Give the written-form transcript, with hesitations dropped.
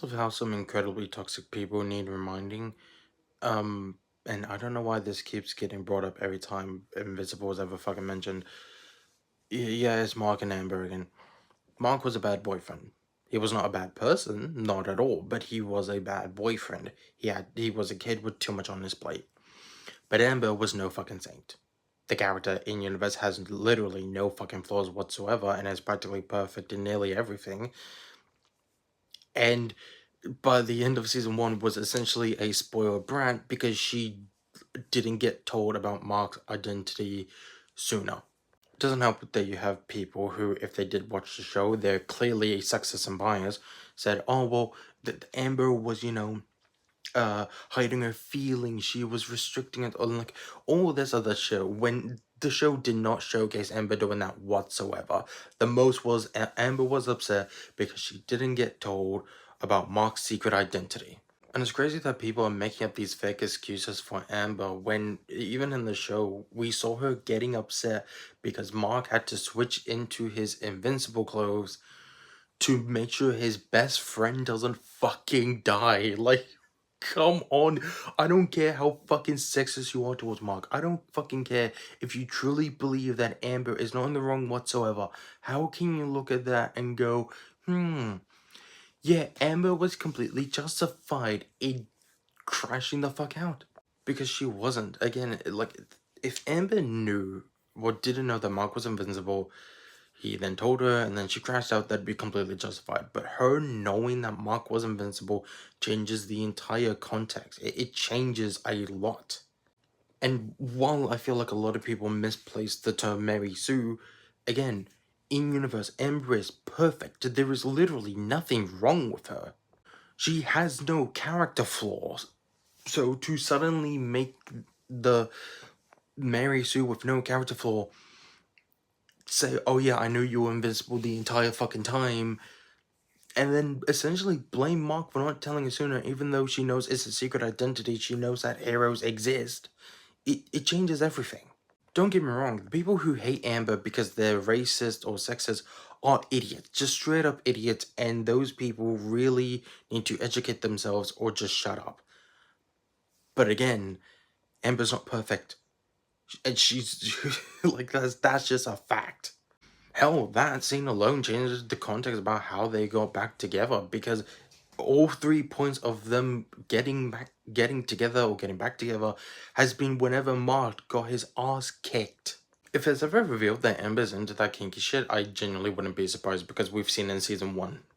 Of how some incredibly toxic people need reminding. Um, and I don't know why this keeps getting brought up every time Invincible is ever fucking mentioned. Yeah, it's Mark and Amber again. Mark was a bad boyfriend. He was not a bad person, not at all, but he was a bad boyfriend. He was a kid with too much on his plate. But Amber was no fucking saint. The character in universe has literally no fucking flaws whatsoever and is practically perfect in nearly everything. And by the end of season one was essentially a spoiled brat because she didn't get told about Mark's identity sooner. It doesn't help that you have people who, if they did watch the show, they're clearly sexist and biased, said, oh, well, Amber was, hiding her feelings, she was restricting it, or like all this other shit, when the show did not showcase Amber doing that whatsoever. The most was Amber was upset because she didn't get told about Mark's secret identity. And it's crazy that people are making up these fake excuses for Amber when, even in the show, we saw her getting upset because Mark had to switch into his invincible clothes to make sure his best friend doesn't fucking die. Like, come on. I don't care how fucking sexist you are towards Mark. I don't fucking care if you truly believe that Amber is not in the wrong whatsoever. How can you look at that and go, yeah, Amber was completely justified in crashing the fuck out? Because she wasn't. Again, like, if Amber knew or didn't know that Mark was invincible, he then told her, and then she crashed out, that'd be completely justified. But her knowing that Mark was invincible changes the entire context. It changes a lot. And while I feel like a lot of people misplace the term Mary Sue, again, in universe, Amber is perfect. There is literally nothing wrong with her. She has no character flaws. So to suddenly make the Mary Sue with no character flaw say, oh yeah, I knew you were invincible the entire fucking time, and then essentially blame Mark for not telling her sooner, even though she knows it's a secret identity, she knows that heroes exist, it changes everything. Don't get me wrong, the people who hate Amber because they're racist or sexist are idiots, just straight up idiots, and those people really need to educate themselves or just shut up. But again, Amber's not perfect, and she's like, that's just a fact. Hell, that scene alone changes the context about how they got back together, because all 3 points of them getting together or getting back together has been whenever Mark got his ass kicked. If it's ever revealed that Amber's into that kinky shit, I genuinely wouldn't be surprised because we've seen in season 1.